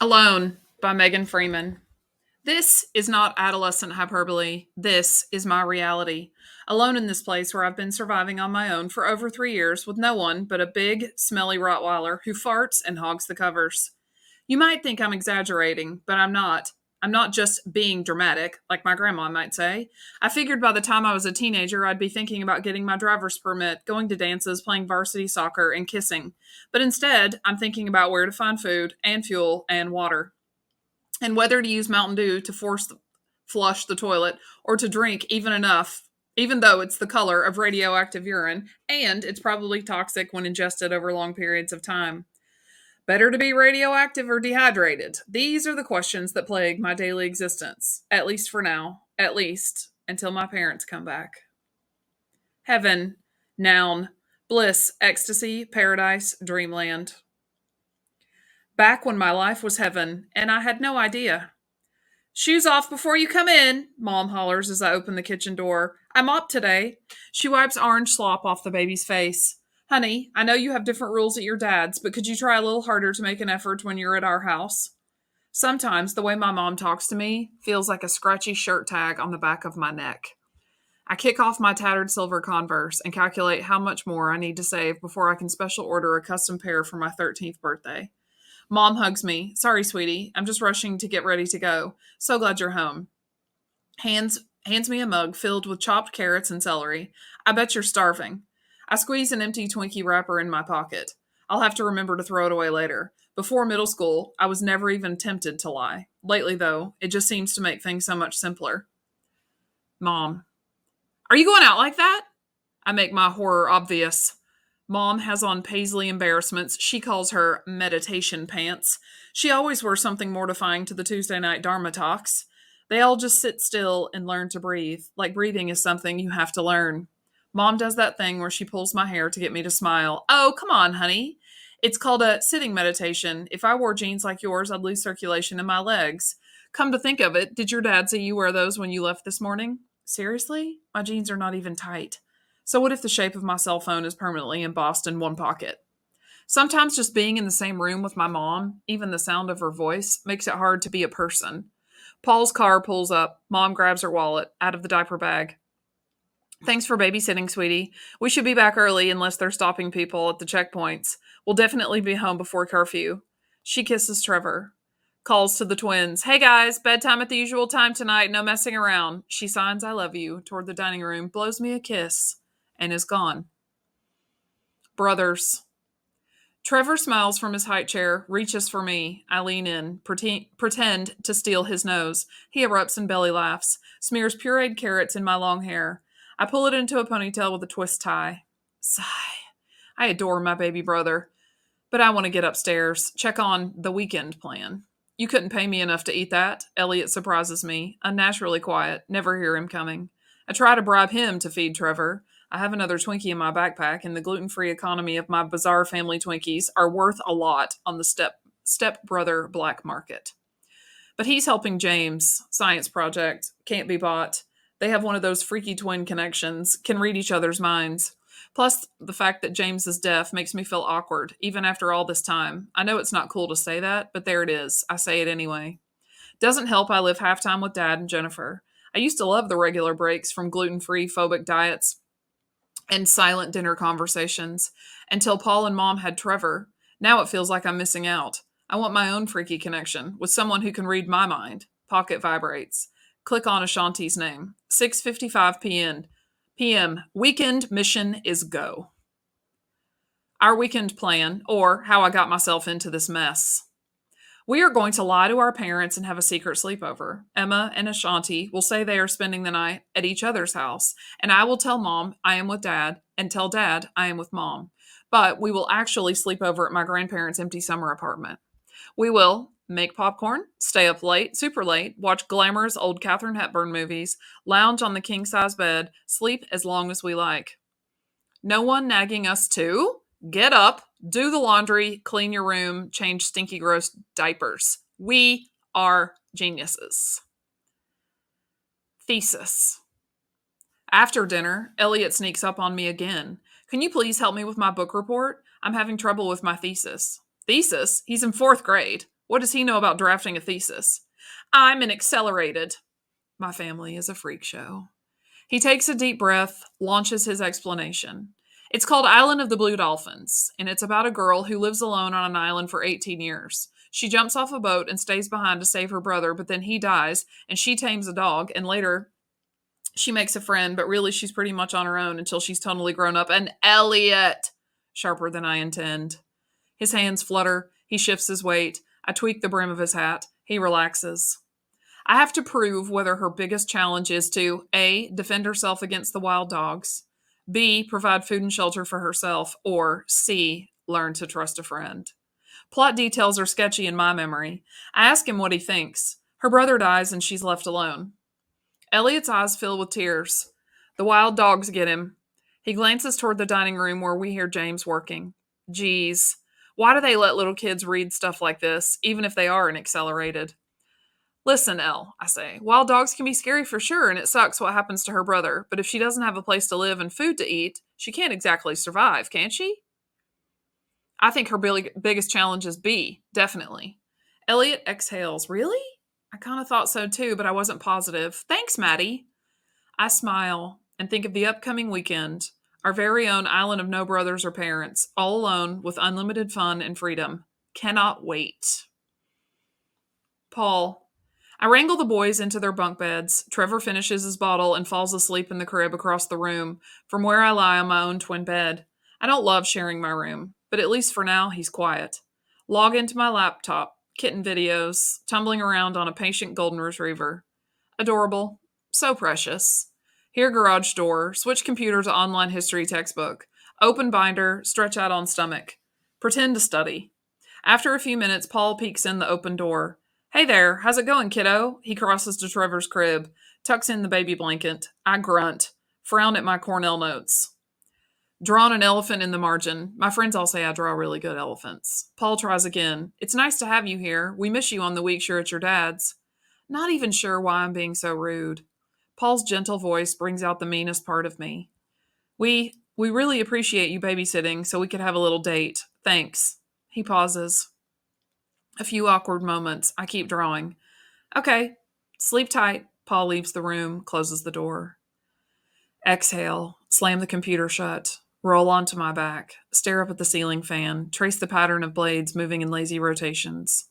Alone by Megan Freeman. This is not adolescent hyperbole. This is my reality. Alone in this place where I've been surviving on my own for over 3 years with no one but a big, smelly Rottweiler who farts and hogs the covers. You might think I'm exaggerating, but I'm not. I'm not just being dramatic, like my grandma might say. I figured by the time I was a teenager, I'd be thinking about getting my driver's permit, going to dances, playing varsity soccer, and kissing. But instead, I'm thinking about where to find food and fuel and water, and whether to use Mountain Dew to flush the toilet or to drink even enough, even though it's the color of radioactive urine and it's probably toxic when ingested over long periods of time. Better to be radioactive or dehydrated? These are the questions that plague my daily existence, at least for now, at least until my parents come back. Heaven, noun, bliss, ecstasy, paradise, dreamland. Back when my life was heaven, and I had no idea. Shoes off before you come in, Mom hollers as I open the kitchen door. I mopped today. She wipes orange slop off the baby's face. Honey, I know you have different rules at your dad's, but could you try a little harder to make an effort when you're at our house? Sometimes the way my mom talks to me feels like a scratchy shirt tag on the back of my neck. I kick off my tattered silver Converse and calculate how much more I need to save before I can special order a custom pair for my 13th birthday. Mom hugs me. Sorry, sweetie. I'm just rushing to get ready to go. So glad you're home. Hands me a mug filled with chopped carrots and celery. I bet you're starving. I squeeze an empty Twinkie wrapper in my pocket. I'll have to remember to throw it away later. Before middle school, I was never even tempted to lie. Lately, though, it just seems to make things so much simpler. Mom. Are you going out like that? I make my horror obvious. Mom has on paisley embarrassments. She calls her meditation pants. She always wears something mortifying to the Tuesday night Dharma talks. They all just sit still and learn to breathe, like breathing is something you have to learn. Mom does that thing where she pulls my hair to get me to smile. Oh, come on, honey. It's called a sitting meditation. If I wore jeans like yours, I'd lose circulation in my legs. Come to think of it, did your dad see you wear those when you left this morning? Seriously? My jeans are not even tight. So what if the shape of my cell phone is permanently embossed in one pocket? Sometimes just being in the same room with my mom, even the sound of her voice, makes it hard to be a person. Paul's car pulls up. Mom grabs her wallet out of the diaper bag. Thanks for babysitting, sweetie. We should be back early unless they're stopping people at the checkpoints. We'll definitely be home before curfew. She kisses Trevor. Calls to the twins. Hey guys, bedtime at the usual time tonight. No messing around. She signs I love you toward the dining room, blows me a kiss, and is gone. Brothers. Trevor smiles from his high chair, reaches for me. I lean in, pretend to steal his nose. He erupts and belly laughs, smears pureed carrots in my long hair. I pull it into a ponytail with a twist tie. Sigh. I adore my baby brother, but I want to get upstairs, check on the weekend plan. You couldn't pay me enough to eat that. Elliot surprises me, unnaturally quiet, never hear him coming. I try to bribe him to feed Trevor. I have another Twinkie in my backpack, and the gluten-free economy of my bizarre family Twinkies are worth a lot on the step-brother black market. But he's helping James. Science project. Can't be bought. They have one of those freaky twin connections. Can read each other's minds. Plus, the fact that James is deaf makes me feel awkward, even after all this time. I know it's not cool to say that, but there it is. I say it anyway. Doesn't help I live half-time with Dad and Jennifer. I used to love the regular breaks from gluten-free phobic diets and silent dinner conversations until Paul and Mom had Trevor. Now it feels like I'm missing out. I want my own freaky connection with someone who can read my mind. Pocket vibrates. Click on Ashanti's name. 6:55 p.m. Weekend mission is go. Our weekend plan, or how I got myself into this mess. We are going to lie to our parents and have a secret sleepover. Emma and Ashanti will say they are spending the night at each other's house, and I will tell Mom I am with Dad, and tell Dad I am with Mom. But we will actually sleep over at my grandparents' empty summer apartment. We will make popcorn, stay up late, super late, watch glamorous old Katharine Hepburn movies, lounge on the king-size bed, sleep as long as we like. No one nagging us to get up, do the laundry, clean your room, change stinky, gross diapers. We are geniuses. Thesis. After dinner, Elliot sneaks up on me again. Can you please help me with my book report? I'm having trouble with my thesis. Thesis? He's in 4th grade. What does he know about drafting a thesis? I'm an accelerated. My family is a freak show. He takes a deep breath, launches his explanation. It's called Island of the Blue Dolphins, and it's about a girl who lives alone on an island for 18 years. She jumps off a boat and stays behind to save her brother, but then he dies, and she tames a dog, and later she makes a friend, but really she's pretty much on her own until she's totally grown up. And Elliot, sharper than I intend. His hands flutter. He shifts his weight. I tweak the brim of his hat. He relaxes. I have to prove whether her biggest challenge is to A, defend herself against the wild dogs, B, provide food and shelter for herself, or C, learn to trust a friend. Plot details are sketchy in my memory. I ask him what he thinks. Her brother dies and she's left alone. Elliot's eyes fill with tears. The wild dogs get him. He glances toward the dining room where we hear James working. Geez, why do they let little kids read stuff like this, even if they are an accelerated? Listen, Elle, I say, wild dogs can be scary for sure, and it sucks what happens to her brother, but if she doesn't have a place to live and food to eat, she can't exactly survive, can she? I think her biggest challenge is B, definitely. Elliot exhales. Really? I kind of thought so too, but I wasn't positive. Thanks, Maddie. I smile and think of the upcoming weekend, our very own island of no brothers or parents, all alone with unlimited fun and freedom. Cannot wait. Paul. I wrangle the boys into their bunk beds. Trevor finishes his bottle and falls asleep in the crib across the room from where I lie on my own twin bed. I don't love sharing my room, but at least for now, he's quiet. Log into my laptop, kitten videos, tumbling around on a patient golden retriever. Adorable. So precious. Here, garage door, switch computer to online history textbook. Open binder, stretch out on stomach. Pretend to study. After a few minutes, Paul peeks in the open door. Hey there, how's it going, kiddo? He crosses to Trevor's crib, tucks in the baby blanket. I grunt, frown at my Cornell notes. Drawn an elephant in the margin. My friends all say I draw really good elephants. Paul tries again. It's nice to have you here. We miss you on the weeks you're at your dad's. Not even sure why I'm being so rude. Paul's gentle voice brings out the meanest part of me. We really appreciate you babysitting so we could have a little date. Thanks. He pauses. A few awkward moments. I keep drawing. Okay, sleep tight. Paul leaves the room, closes the door. Exhale, slam the computer shut, roll onto my back, stare up at the ceiling fan, trace the pattern of blades moving in lazy rotations.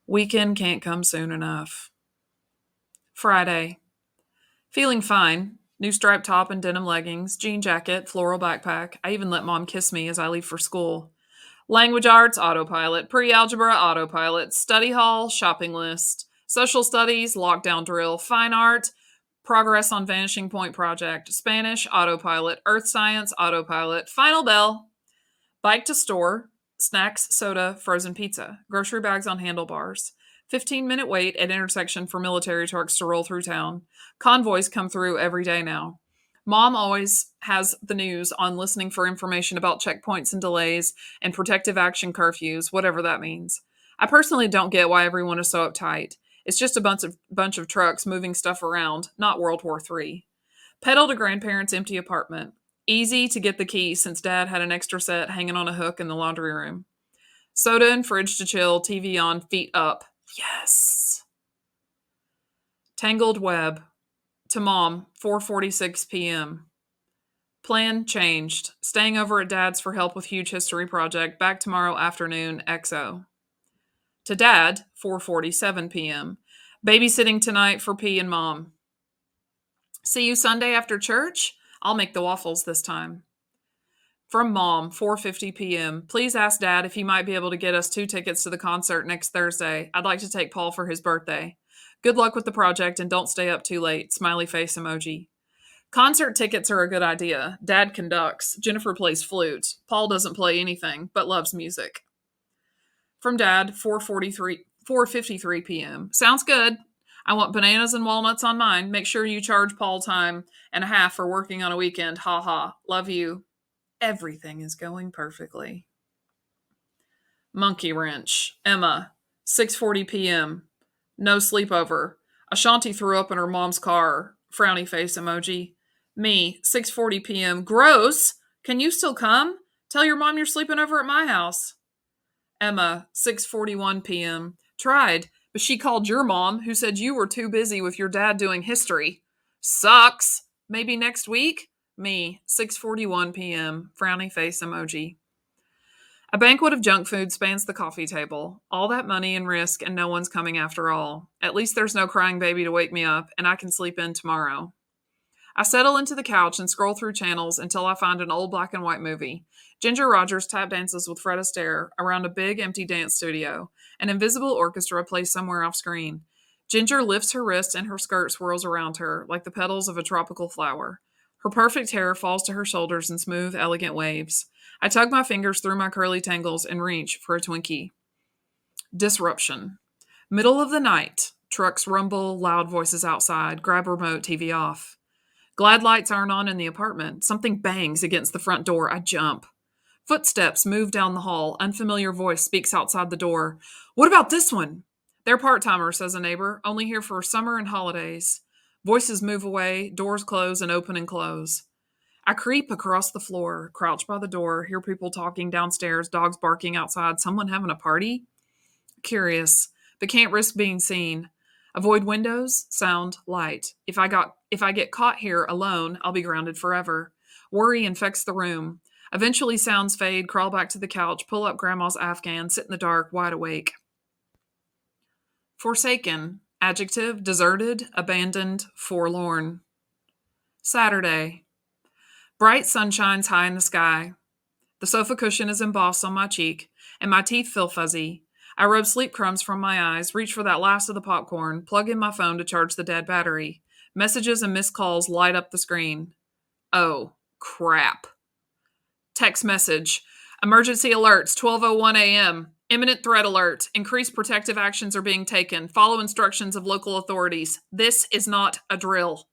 Weekend can't come soon enough. Friday. Feeling fine. New striped top and denim leggings, jean jacket, floral backpack. I even let mom kiss me as I leave for school. Language arts, autopilot. Pre-algebra, autopilot. Study hall, shopping list. Social studies, lockdown drill. Fine art, progress on vanishing point project. Spanish, autopilot. Earth science, autopilot. Final bell. Bike to store. Snacks, soda, frozen pizza. Grocery bags on handlebars. 15-minute wait at intersection for military trucks to roll through town. Convoys come through every day now. Mom always has the news on listening for information about checkpoints and delays and protective action curfews, whatever that means. I personally don't get why everyone is so uptight. It's just a bunch of trucks moving stuff around, not World War III. Pedal to grandparents' empty apartment. Easy to get the key since Dad had an extra set hanging on a hook in the laundry room. Soda and fridge to chill, TV on, feet up. Yes. Tangled web. To Mom, 4:46 p.m. Plan changed. Staying over at Dad's for help with huge history project. Back tomorrow afternoon, XO. To Dad, 4:47 p.m. Babysitting tonight for P and Mom. See you Sunday after church? I'll make the waffles this time. From Mom, 4:50 p.m. Please ask Dad if he might be able to get us 2 tickets to the concert next Thursday. I'd like to take Paul for his birthday. Good luck with the project and don't stay up too late. Smiley face emoji. Concert tickets are a good idea. Dad conducts. Jennifer plays flute. Paul doesn't play anything, but loves music. From Dad, 4:53 p.m. Sounds good. I want bananas and walnuts on mine. Make sure you charge Paul time and a half for working on a weekend. Ha ha. Love you. Everything is going perfectly. Monkey wrench. Emma, 6:40 p.m. No sleepover. Ashanti threw up in her mom's car. Frowny face emoji. Me, 6:40 p.m. Gross! Can you still come? Tell your mom you're sleeping over at my house. Emma, 6:41 p.m. Tried, but she called your mom, who said you were too busy with your dad doing history. Sucks. Maybe next week? Me, 6:41 p.m., frowny face emoji. A banquet of junk food spans the coffee table. All that money and risk, and no one's coming after all. At least there's no crying baby to wake me up, and I can sleep in tomorrow. I settle into the couch and scroll through channels until I find an old black and white movie. Ginger Rogers tap dances with Fred Astaire around a big empty dance studio. An invisible orchestra plays somewhere off screen. Ginger lifts her wrists and her skirt swirls around her like the petals of a tropical flower. Her perfect hair falls to her shoulders in smooth, elegant waves. I tug my fingers through my curly tangles and reach for a Twinkie. Disruption. Middle of the night. Trucks rumble, loud voices outside. Grab remote, TV off. Glad lights aren't on in the apartment. Something bangs against the front door. I jump. Footsteps move down the hall. Unfamiliar voice speaks outside the door. What about this one? They're part-timers, says a neighbor, only here for summer and holidays. Voices move away, doors close and open and close. I creep across the floor, crouch by the door, hear people talking downstairs, dogs barking outside, someone having a party? Curious, but can't risk being seen. Avoid windows, sound, light. If I get caught here alone, I'll be grounded forever. Worry infects the room. Eventually sounds fade, crawl back to the couch, pull up grandma's Afghan, sit in the dark, wide awake. Forsaken. Adjective, deserted, abandoned, forlorn. Saturday. Bright sunshines high in the sky. The sofa cushion is embossed on my cheek, and my teeth feel fuzzy. I rub sleep crumbs from my eyes, reach for that last of the popcorn, plug in my phone to charge the dead battery. Messages and missed calls light up the screen. Oh, crap. Text message. Emergency alerts, 12:01 a.m. Imminent threat alert. Increased protective actions are being taken. Follow instructions of local authorities. This is not a drill.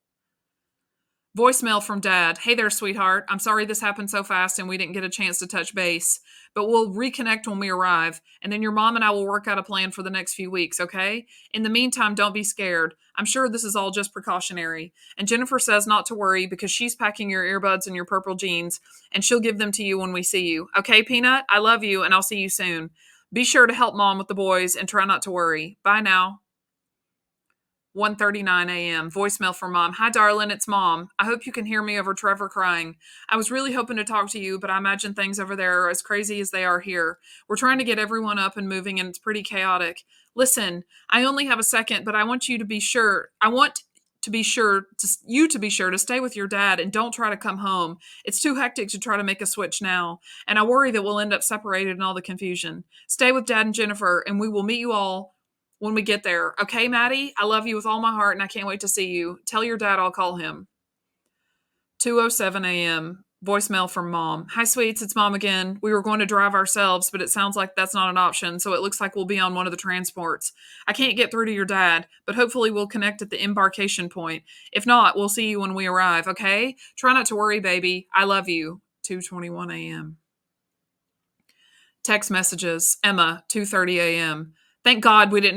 Voicemail from Dad. Hey there, sweetheart. I'm sorry this happened so fast and we didn't get a chance to touch base. But we'll reconnect when we arrive, and then your mom and I will work out a plan for the next few weeks, okay? In the meantime, don't be scared. I'm sure this is all just precautionary. And Jennifer says not to worry because she's packing your earbuds and your purple jeans, and she'll give them to you when we see you. Okay, Peanut? I love you, and I'll see you soon. Be sure to help Mom with the boys and try not to worry. Bye now. 1:39 a.m. Voicemail from Mom. Hi, darling. It's Mom. I hope you can hear me over Trevor crying. I was really hoping to talk to you, but I imagine things over there are as crazy as they are here. We're trying to get everyone up and moving, and it's pretty chaotic. Listen, I only have a second, but I want you to be sure. You to be sure to stay with your dad and don't try to come home. It's too hectic to try to make a switch now, and I worry that we'll end up separated in all the confusion. Stay with Dad and Jennifer, and we will meet you all when we get there. Okay, Maddie? I love you with all my heart, and I can't wait to see you. Tell your dad I'll call him. 2:07 a.m. Voicemail from Mom. Hi, sweets. It's Mom again. We were going to drive ourselves, but it sounds like that's not an option, so it looks like we'll be on one of the transports. I can't get through to your dad, but hopefully we'll connect at the embarkation point. If not, we'll see you when we arrive, okay? Try not to worry, baby. I love you. 2:21 a.m. Text messages. Emma, 2:30 a.m. Thank God we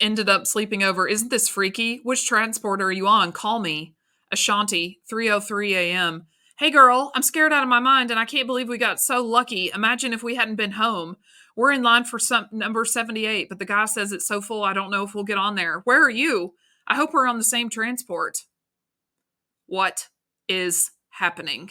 ended up sleeping over. Isn't this freaky? Which transport are you on? Call me. Ashanti, 3:03 a.m. Hey girl, I'm scared out of my mind and I can't believe we got so lucky. Imagine if we hadn't been home. We're in line for number 78, but the guy says it's so full I don't know if we'll get on there. Where are you? I hope we're on the same transport. What is happening?